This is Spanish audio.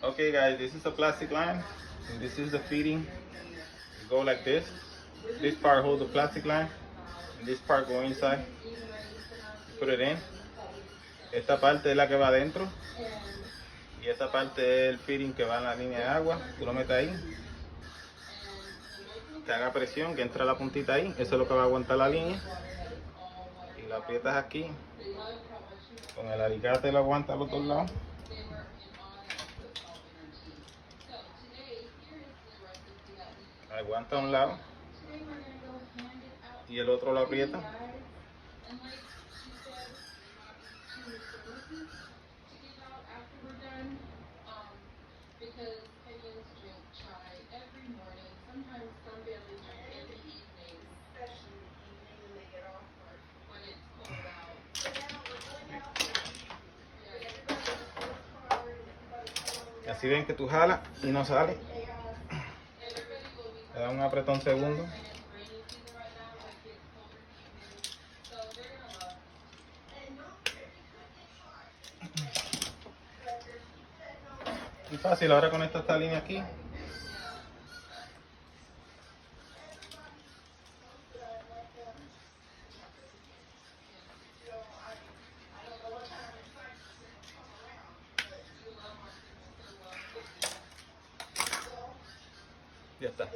Okay guys, this is a plastic line and this is the feeding. You go like this. This part hold the plastic line and this part go inside. You put it in. Esta parte es la que va adentro y esta parte es el feeding que va en la línea de agua. Tú lo metes ahí, que haga presión, que entre la puntita ahí. Eso es lo que va a aguantar la línea. Y lo aprietas aquí. Con el alicate lo aguanta a los dos lados. Aguanta a un lado y el otro lo aprieta. Así ven que tú jalas y no sale. Le da un apretón segundo. Y fácil, ahora conecta esta línea aquí. Ya está.